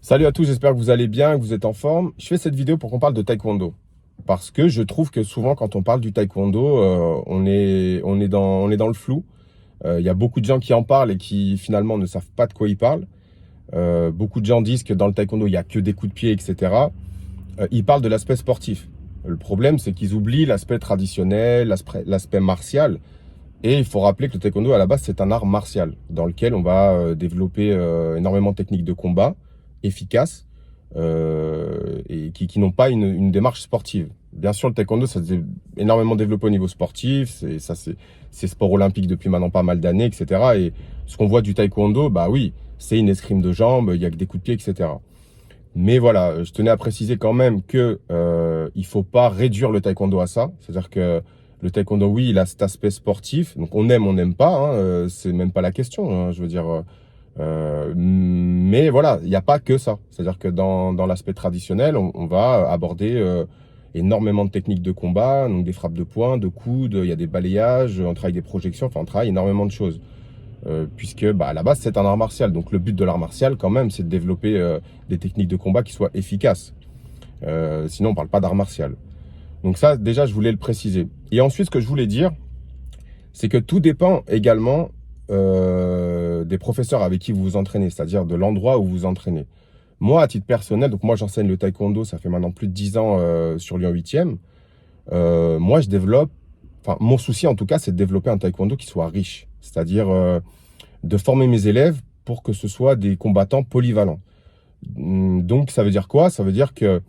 Salut à tous, j'espère que vous allez bien, que vous êtes en forme. Je fais cette vidéo pour qu'on parle de taekwondo. Parce que je trouve que souvent, quand on parle du taekwondo, on est dans le flou. Il y a beaucoup de gens qui en parlent et qui finalement ne savent pas de quoi ils parlent. Beaucoup de gens disent que dans le taekwondo, il n'y a que des coups de pied, etc. Ils parlent de l'aspect sportif. Le problème, c'est qu'ils oublient l'aspect traditionnel, l'aspect martial. Et il faut rappeler que le taekwondo, à la base, c'est un art martial dans lequel on va développer énormément de techniques de combat efficaces et qui n'ont pas une démarche sportive. Bien sûr, le taekwondo, ça s'est énormément développé au niveau sportif. C'est sport olympique depuis maintenant pas mal d'années, etc. Et ce qu'on voit du taekwondo, bah oui, c'est une escrime de jambes, il y a que des coups de pied, etc. Mais voilà, je tenais à préciser quand même que il faut pas réduire le taekwondo à ça. C'est-à-dire que le taekwondo, oui, il a cet aspect sportif. Donc on n'aime pas. Hein, c'est même pas la question. Hein, je veux dire. Mais voilà, il n'y a pas que ça. C'est-à-dire que dans l'aspect traditionnel, on va aborder énormément de techniques de combat, donc des frappes de poing, de coudes. Il y a des balayages, on travaille des projections. Enfin, on travaille énormément de choses. Puisque bah, à la base c'est un art martial. Donc le but de l'art martial quand même c'est de développer des techniques de combat qui soient efficaces. Sinon on parle pas d'art martial. Donc ça déjà je voulais le préciser. Et ensuite ce que je voulais dire c'est que tout dépend également des professeurs avec qui vous vous entraînez, c'est-à-dire de l'endroit où vous vous entraînez. Moi à titre personnel, donc moi j'enseigne le taekwondo, ça fait maintenant plus de 10 ans sur Lyon 8e. Moi je développe, enfin mon souci en tout cas c'est de développer un taekwondo qui soit riche. C'est-à-dire de former mes élèves pour que ce soit des combattants polyvalents. Donc, ça veut dire quoi? Ça veut dire que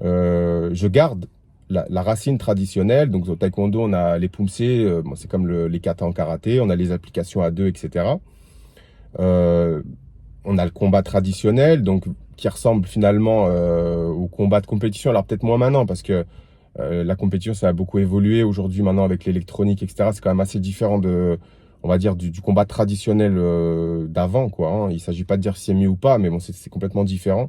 je garde la racine traditionnelle. Donc, au taekwondo, on a les pumse, bon, c'est comme les katas en karaté, on a les applications à deux, etc. Euh, on a le combat traditionnel, donc qui ressemble finalement au combat de compétition. Alors, peut-être moins maintenant, parce que la compétition, ça a beaucoup évolué aujourd'hui, maintenant, avec l'électronique, etc. C'est quand même assez différent on va dire, du combat traditionnel d'avant, quoi. Hein. Il ne s'agit pas de dire si c'est mieux ou pas, mais bon, c'est complètement différent.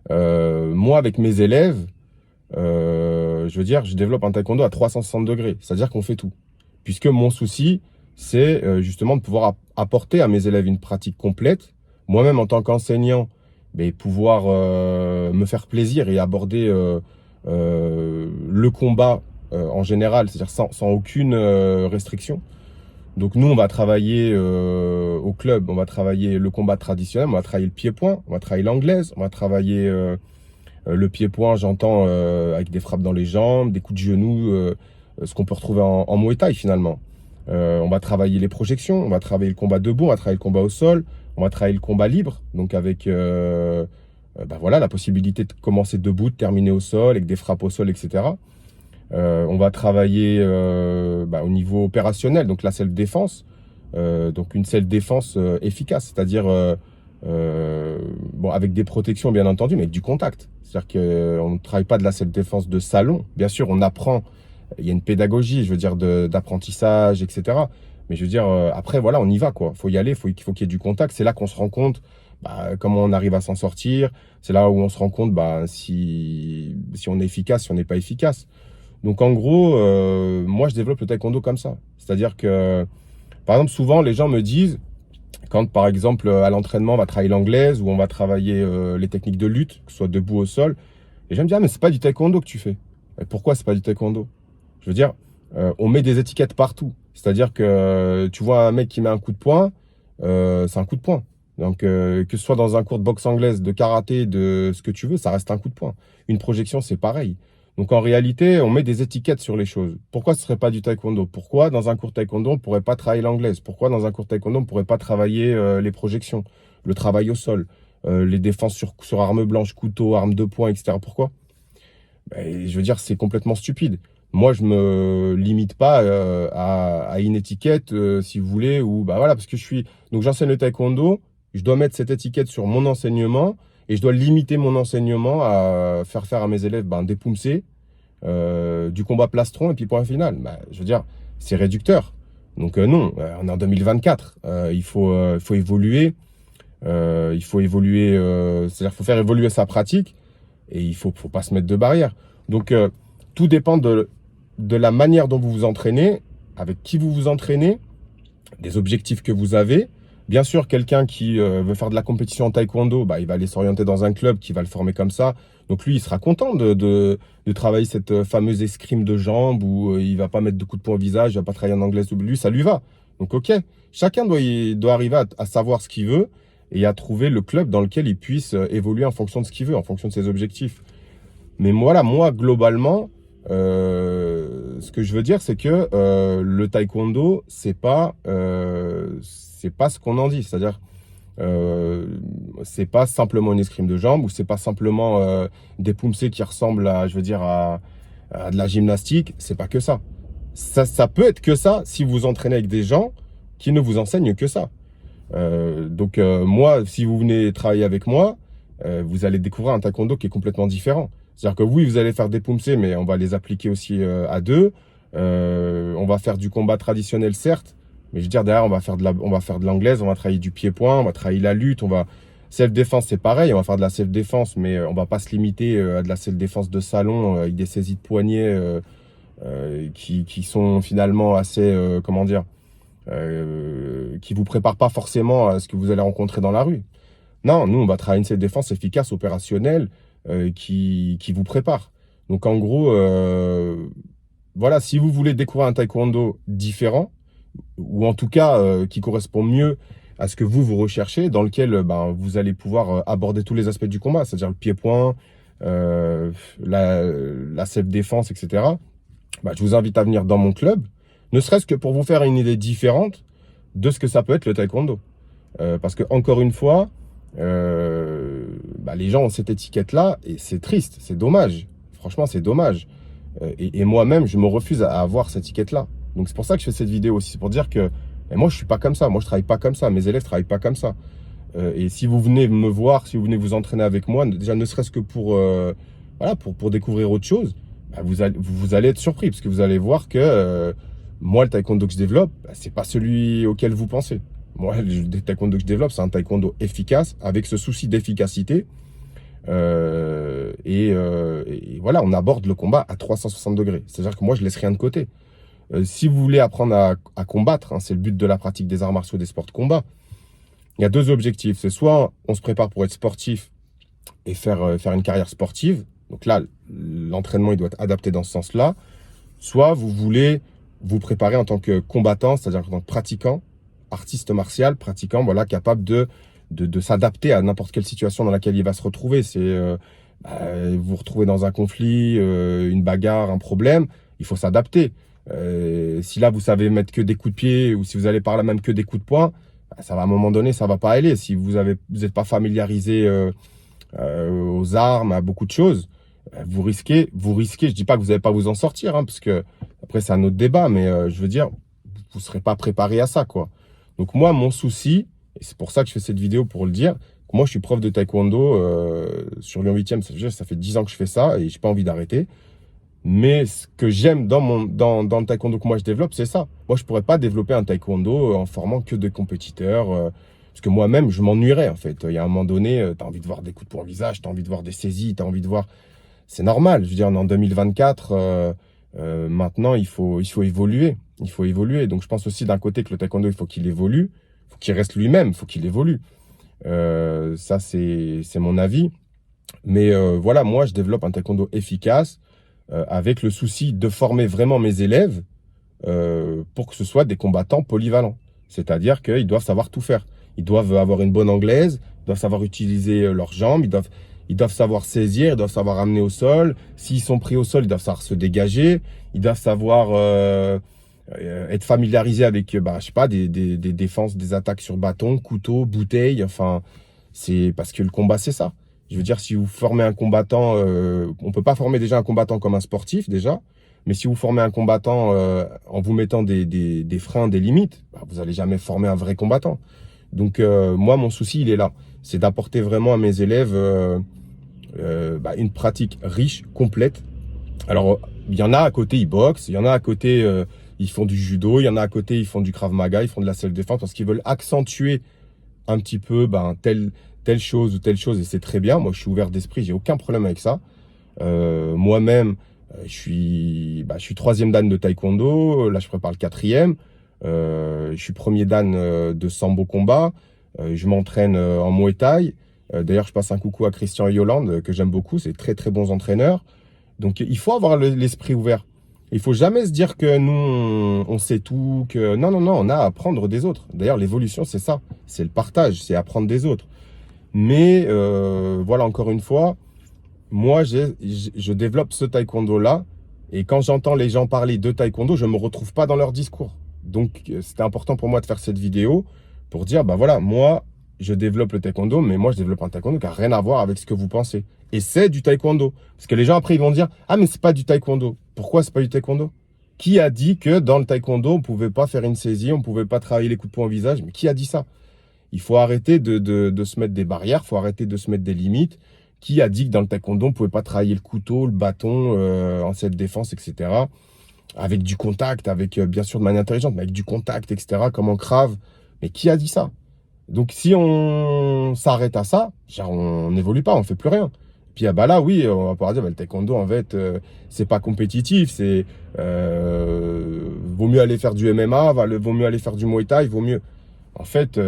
Moi, avec mes élèves, je veux dire, je développe un taekwondo à 360 degrés. C'est-à-dire qu'on fait tout. Puisque mon souci, c'est justement de pouvoir apporter à mes élèves une pratique complète. Moi-même, en tant qu'enseignant, mais pouvoir me faire plaisir et aborder le combat en général, c'est-à-dire sans aucune restriction. Donc nous, on va travailler au club, on va travailler le combat traditionnel, on va travailler le pied-point, on va travailler l'anglaise, on va travailler le pied-point, j'entends, avec des frappes dans les jambes, des coups de genoux, ce qu'on peut retrouver en Muay Thai finalement. On va travailler les projections, on va travailler le combat debout, on va travailler le combat au sol, on va travailler le combat libre, donc avec bah voilà, la possibilité de commencer debout, de terminer au sol, avec des frappes au sol, etc. On va travailler bah, au niveau opérationnel, donc la self-défense, donc une self-défense efficace, c'est-à-dire bon, avec des protections bien entendu, mais avec du contact. C'est-à-dire qu'on ne travaille pas de la self-défense de salon. Bien sûr, on apprend, il y a une pédagogie, je veux dire, d'apprentissage, etc. Mais je veux dire, après, voilà, on y va, quoi. Faut y aller, il faut qu'il y ait du contact. C'est là qu'on se rend compte bah, comment on arrive à s'en sortir. C'est là où on se rend compte bah, si on est efficace, si on n'est pas efficace. Donc en gros, moi je développe le taekwondo comme ça. C'est-à-dire que, par exemple, souvent les gens me disent, quand par exemple à l'entraînement on va travailler l'anglaise ou on va travailler les techniques de lutte, que ce soit debout au sol, les gens me disent, ah mais c'est pas du taekwondo que tu fais. Et pourquoi c'est pas du taekwondo? Je veux dire, on met des étiquettes partout. C'est-à-dire que tu vois un mec qui met un coup de poing, c'est un coup de poing. Donc que ce soit dans un cours de boxe anglaise, de karaté, de ce que tu veux, ça reste un coup de poing. Une projection, c'est pareil. Donc en réalité, on met des étiquettes sur les choses. Pourquoi ce serait pas du taekwondo? Pourquoi dans un cours taekwondo, on pourrait pas travailler l'anglaise? Pourquoi dans un cours taekwondo, on pourrait pas travailler les projections, le travail au sol, les défenses sur arme blanche, couteau, arme de poing, etc. Pourquoi? Ben, je veux dire, c'est complètement stupide. Moi, je me limite pas à une étiquette, si vous voulez, ou bah voilà, parce que donc j'enseigne le taekwondo, je dois mettre cette étiquette sur mon enseignement et je dois limiter mon enseignement à faire à mes élèves ben, des pumsés, du combat plastron et puis point final. Ben, je veux dire, c'est réducteur. Donc non, on est en 2024. Il faut évoluer. C'est-à-dire qu'il faut faire évoluer sa pratique et faut pas se mettre de barrière. Donc tout dépend de la manière dont vous vous entraînez, avec qui vous vous entraînez, des objectifs que vous avez. Bien sûr, quelqu'un qui veut faire de la compétition en taekwondo, bah, il va aller s'orienter dans un club qui va le former comme ça. Donc lui, il sera content de travailler cette fameuse escrime de jambes où il va pas mettre de coups de poing au visage, il va pas travailler en anglais. Lui, ça lui va. Donc ok, chacun doit arriver à savoir ce qu'il veut et à trouver le club dans lequel il puisse évoluer en fonction de ce qu'il veut, en fonction de ses objectifs. Mais voilà, moi, globalement, ce que je veux dire, c'est que le taekwondo, c'est pas ce qu'on en dit. C'est-à-dire, c'est pas simplement une escrime de jambes ou c'est pas simplement des poumsés qui ressemblent à, je veux dire, à de la gymnastique. C'est pas que ça. Ça peut être que ça si vous entraînez avec des gens qui ne vous enseignent que ça. Donc moi, si vous venez travailler avec moi, vous allez découvrir un taekwondo qui est complètement différent. C'est-à-dire que oui, vous allez faire des poumsés, mais on va les appliquer aussi à deux. On va faire du combat traditionnel, certes, mais je veux dire, derrière, on va faire de l'anglaise, on va travailler du pied-point, on va travailler la lutte, self-défense, c'est pareil, on va faire de la self-défense, mais on va pas se limiter à de la self-défense de salon avec des saisies de poignets qui sont finalement assez, comment dire, qui vous préparent pas forcément à ce que vous allez rencontrer dans la rue. Non, nous, on va travailler une self-défense efficace, opérationnelle, qui vous prépare. Donc, en gros, voilà, si vous voulez découvrir un taekwondo différent, ou en tout cas qui correspond mieux à ce que vous recherchez, dans lequel vous allez pouvoir aborder tous les aspects du combat, c'est-à-dire le pied-point, la self-défense, etc. Je vous invite à venir dans mon club, ne serait-ce que pour vous faire une idée différente de ce que ça peut être le taekwondo. Parce que encore une fois, les gens ont cette étiquette-là et c'est triste, c'est dommage. Franchement, c'est dommage. Et moi-même, je me refuse à avoir cette étiquette-là. Donc c'est pour ça que je fais cette vidéo aussi, c'est pour dire que moi, je suis pas comme ça. Moi, je travaille pas comme ça. Mes élèves travaillent pas comme ça. Et si vous venez me voir, si vous venez vous entraîner avec moi, déjà ne serait-ce que pour découvrir autre chose, vous allez être surpris parce que vous allez voir que moi, le taekwondo que je développe, c'est pas celui auquel vous pensez. Moi, le taekwondo que je développe, c'est un taekwondo efficace, avec ce souci d'efficacité. Et voilà, on aborde le combat à 360 degrés. C'est-à-dire que moi, je laisse rien de côté. Si vous voulez apprendre à combattre, c'est le but de la pratique des arts martiaux, des sports de combat, il y a deux objectifs. C'est soit on se prépare pour être sportif et faire une carrière sportive. Donc là, l'entraînement, il doit être adapté dans ce sens-là. Soit vous voulez vous préparer en tant que combattant, c'est-à-dire en tant que pratiquant, artiste martial, pratiquant, voilà, capable de s'adapter à n'importe quelle situation dans laquelle il va se retrouver. C'est vous vous retrouvez dans un conflit, une bagarre, un problème, il faut s'adapter. Si là vous savez mettre que des coups de pied ou si vous allez par là même que des coups de poing, ça va à un moment donné, ça va pas aller. Si vous n'êtes pas familiarisé aux armes, à beaucoup de choses, vous risquez. Je dis pas que vous n'allez pas vous en sortir, parce que après c'est un autre débat, mais je veux dire, vous serez pas préparé à ça, quoi. Donc moi, mon souci, et c'est pour ça que je fais cette vidéo pour le dire, moi je suis prof de taekwondo sur Lyon 8e, ça fait 10 ans que je fais ça et j'ai pas envie d'arrêter. Mais ce que j'aime dans le taekwondo que moi je développe, c'est ça. Moi, je pourrais pas développer un taekwondo en formant que des compétiteurs. Parce que moi-même, je m'ennuierais en fait. Il y a un moment donné, tu as envie de voir des coups de poing au visage, tu as envie de voir des saisies, tu as envie de voir... C'est normal, je veux dire, on est en 2024, maintenant il faut évoluer. Il faut évoluer. Donc je pense aussi d'un côté que le taekwondo, il faut qu'il évolue, il faut qu'il reste lui-même, il faut qu'il évolue. Ça, c'est mon avis. Mais voilà, moi, je développe un taekwondo efficace, avec le souci de former vraiment mes élèves pour que ce soit des combattants polyvalents. C'est-à-dire qu'ils doivent savoir tout faire. Ils doivent avoir une bonne anglaise, ils doivent savoir utiliser leurs jambes, ils doivent savoir saisir, ils doivent savoir amener au sol. S'ils sont pris au sol, ils doivent savoir se dégager. Ils doivent savoir être familiarisés avec, je sais pas, des défenses, des attaques sur bâton, couteau, bouteille. Enfin, c'est parce que le combat, c'est ça. Je veux dire, si vous formez un combattant, on peut pas former déjà un combattant comme un sportif déjà, mais si vous formez un combattant en vous mettant des freins, des limites, vous allez jamais former un vrai combattant. Donc moi, mon souci, il est là. C'est d'apporter vraiment à mes élèves une pratique riche, complète. Alors, il y en a à côté, ils boxent, il y en a à côté, ils font du judo, il y en a à côté, ils font du Krav Maga, ils font de la self-défense parce qu'ils veulent accentuer un petit peu telle chose ou telle chose, et c'est très bien. Moi, je suis ouvert d'esprit, j'ai aucun problème avec ça. Moi-même, je suis 3e dan de taekwondo, là je prépare le 4e. Je suis premier dan de sambo combat. Je m'entraîne en Muay Thai. D'ailleurs, je passe un coucou à Christian et Yolande, que j'aime beaucoup. C'est très, très bons entraîneurs. Donc, il faut avoir l'esprit ouvert. Il faut jamais se dire que nous, on sait tout. Que non, non, non, on a à apprendre des autres. D'ailleurs, l'évolution, c'est ça. C'est le partage, c'est apprendre des autres. Mais voilà, encore une fois, moi, je développe ce taekwondo-là. Et quand j'entends les gens parler de taekwondo, je ne me retrouve pas dans leur discours. Donc, c'était important pour moi de faire cette vidéo pour dire, bah voilà, moi, je développe le taekwondo, mais moi, je développe un taekwondo qui n'a rien à voir avec ce que vous pensez. Et c'est du taekwondo. Parce que les gens, après, ils vont dire, ah, mais c'est pas du taekwondo. Pourquoi c'est pas du taekwondo? Qui a dit que dans le taekwondo, on pouvait pas faire une saisie, on pouvait pas travailler les coups de poing au visage? Mais qui a dit ça? Il faut arrêter de se mettre des barrières, il faut arrêter de se mettre des limites. Qui a dit que dans le taekwondo, on ne pouvait pas travailler le couteau, le bâton, en self-défense, etc. Avec du contact, avec bien sûr de manière intelligente, mais avec du contact, etc. Comme en Krav. Mais qui a dit ça? Donc si on s'arrête à ça, genre on n'évolue pas, on ne fait plus rien. Puis ah bah là, oui, on va pouvoir dire, bah, le taekwondo, en fait, c'est pas compétitif, c'est vaut mieux aller faire du MMA, vaut mieux aller faire du Muay Thai, vaut mieux. En fait,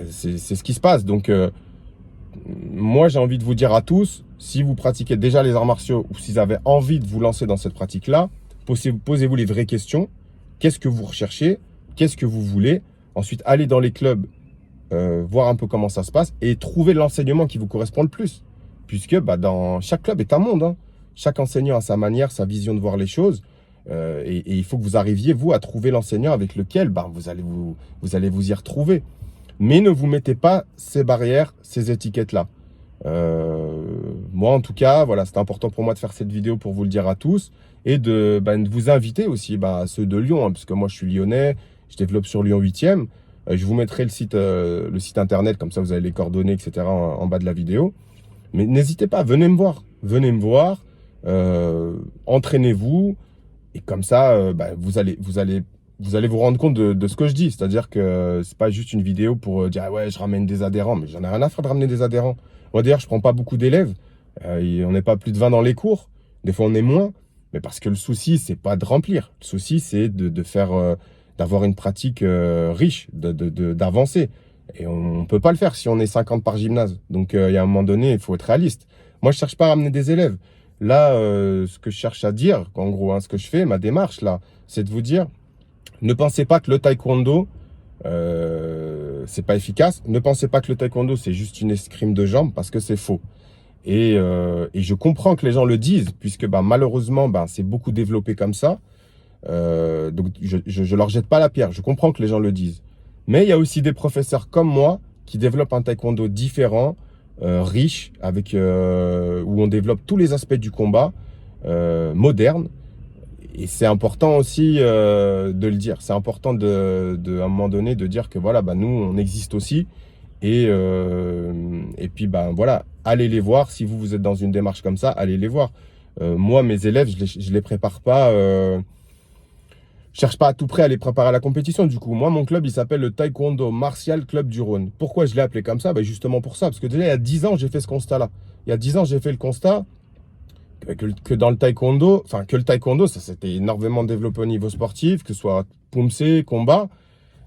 c'est ce qui se passe. Donc, moi, j'ai envie de vous dire à tous, si vous pratiquez déjà les arts martiaux ou si vous avez envie de vous lancer dans cette pratique-là, posez-vous les vraies questions. Qu'est-ce que vous recherchez? Qu'est-ce que vous voulez? Ensuite, allez dans les clubs, voir un peu comment ça se passe et trouver l'enseignement qui vous correspond le plus. Puisque bah, dans chaque club est un monde. Hein. Chaque enseignant a sa manière, sa vision de voir les choses. Et il faut que vous arriviez, vous, à trouver l'enseignant avec lequel bah, vous allez vous y retrouver. Mais ne vous mettez pas ces barrières, ces étiquettes-là. Moi, en tout cas, voilà, c'est important pour moi de faire cette vidéo pour vous le dire à tous et de vous inviter aussi, à ceux de Lyon, hein, parce que moi, je suis lyonnais, je développe sur Lyon 8e. Je vous mettrai le site internet, comme ça, vous avez les coordonnées, etc. en bas de la vidéo. Mais n'hésitez pas, venez me voir. Venez me voir, entraînez-vous. Et comme ça, vous allez vous rendre compte de ce que je dis. C'est-à-dire que c'est pas juste une vidéo pour dire ah ouais, je ramène des adhérents. Mais j'en ai rien à faire de ramener des adhérents. Moi, d'ailleurs, je prends pas beaucoup d'élèves. On n'est pas plus de 20 dans les cours. Des fois, on est moins. Mais parce que le souci, c'est pas de remplir. Le souci, c'est de faire, d'avoir une pratique riche, d'avancer. Et on peut pas le faire si on est 50 par gymnase. Donc, il y a un moment donné, il faut être réaliste. Moi, je cherche pas à ramener des élèves. Là, ce que je cherche à dire, en gros, hein, ce que je fais, ma démarche, là, c'est de vous dire, ne pensez pas que le taekwondo, c'est pas efficace. Ne pensez pas que le taekwondo, c'est juste une escrime de jambes, parce que c'est faux. Et je comprends que les gens le disent, puisque malheureusement, c'est beaucoup développé comme ça. Donc, je leur jette pas la pierre. Je comprends que les gens le disent. Mais il y a aussi des professeurs comme moi qui développent un taekwondo différent, riche, avec où on développe tous les aspects du combat, moderne. Et c'est important aussi de le dire. C'est important à un moment donné de dire que voilà, nous, on existe aussi. Et puis, voilà, allez les voir. Si vous êtes dans une démarche comme ça, allez les voir. Moi, mes élèves, je les prépare pas. Je cherche pas à tout près à les préparer à la compétition. Du coup, moi, mon club, il s'appelle le Taekwondo Martial Club du Rhône. Pourquoi je l'ai appelé comme ça? Justement pour ça. Parce que déjà, il y a 10 ans, j'ai fait ce constat-là. Il y a 10 ans, j'ai fait le constat que dans le taekwondo, que le taekwondo, ça s'était énormément développé au niveau sportif, que ce soit Pumse, combat,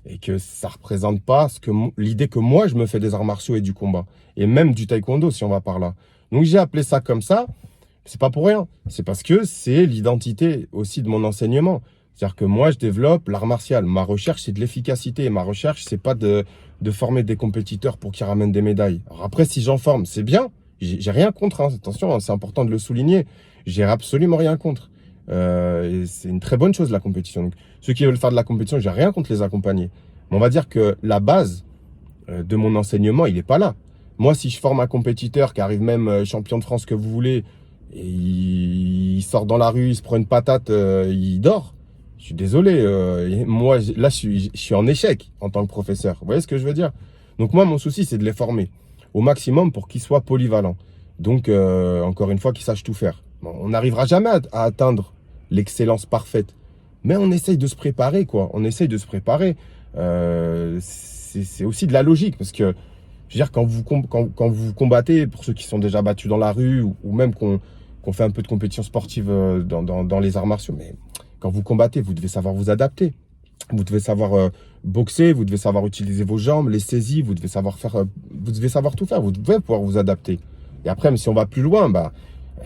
et que ça représente pas l'idée que moi, je me fais des arts martiaux et du combat. Et même du taekwondo, si on va par là. Donc, j'ai appelé ça comme ça. C'est pas pour rien. C'est parce que c'est l'identité aussi de mon enseignement. C'est-à-dire que moi, je développe l'art martial. Ma recherche, c'est de l'efficacité. Ma recherche, c'est pas de former des compétiteurs pour qu'ils ramènent des médailles. Alors après, si j'en forme, c'est bien. J'ai rien contre. Hein. Attention, c'est important de le souligner. J'ai absolument rien contre. Et c'est une très bonne chose, la compétition. Donc, ceux qui veulent faire de la compétition, j'ai rien contre les accompagner. Mais on va dire que la base de mon enseignement, il n'est pas là. Moi, si je forme un compétiteur qui arrive même champion de France que vous voulez, et il sort dans la rue, il se prend une patate, il dort. Je suis désolé, moi, là, je suis en échec en tant que professeur. Vous voyez ce que je veux dire? Donc moi, mon souci, c'est de les former au maximum pour qu'ils soient polyvalents. Donc, encore une fois, qu'ils sachent tout faire. Bon, on n'arrivera jamais à atteindre l'excellence parfaite. Mais on essaye de se préparer, quoi. On essaye de se préparer. C'est aussi de la logique, parce que, je veux dire, quand vous combattez, pour ceux qui sont déjà battus dans la rue, ou même qu'on fait un peu de compétition sportive dans les arts martiaux, mais Quand vous combattez, vous devez savoir vous adapter. Vous devez savoir boxer, vous devez savoir utiliser vos jambes, les saisies, vous devez savoir faire, vous devez savoir tout faire, vous devez pouvoir vous adapter. Et après, même si on va plus loin, bah,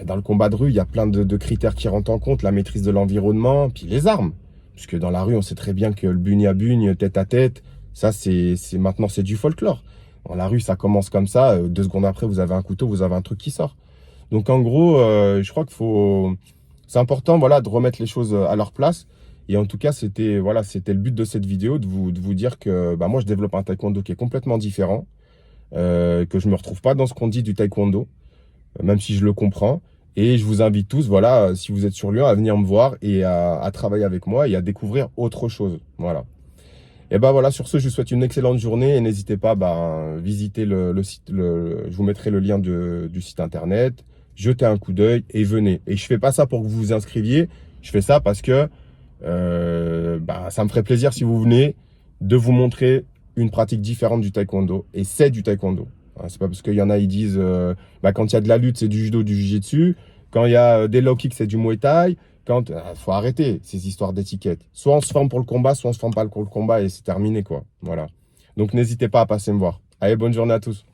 dans le combat de rue, il y a plein de critères qui rentrent en compte, la maîtrise de l'environnement, puis les armes. Puisque dans la rue, on sait très bien que le bugne à bugne, tête à tête, ça, maintenant, c'est du folklore. Dans la rue, ça commence comme ça, 2 secondes après, vous avez un couteau, vous avez un truc qui sort. Donc, en gros, je crois c'est important, voilà, de remettre les choses à leur place. Et en tout cas, c'était le but de cette vidéo, de vous dire que bah, moi, je développe un taekwondo qui est complètement différent, que je me retrouve pas dans ce qu'on dit du taekwondo, même si je le comprends. Et je vous invite tous, voilà, si vous êtes sur Lyon, à venir me voir et à travailler avec moi et à découvrir autre chose. Voilà. Et ben voilà, sur ce, je vous souhaite une excellente journée et n'hésitez pas à visiter le site, je vous mettrai le lien du site internet, jetez un coup d'œil et venez. Et je fais pas ça pour que vous vous inscriviez, je fais ça parce que ça me ferait plaisir si vous venez de vous montrer une pratique différente du taekwondo. Et c'est du taekwondo. C'est pas parce qu'il y en a, ils disent quand il y a de la lutte, c'est du judo, du jiu-jitsu. Quand il y a des low kicks, c'est du muay thai. Faut arrêter ces histoires d'étiquettes. Soit on se forme pour le combat, soit on se forme pas pour le combat et c'est terminé, quoi. Voilà. Donc n'hésitez pas à passer me voir. Allez, bonne journée à tous.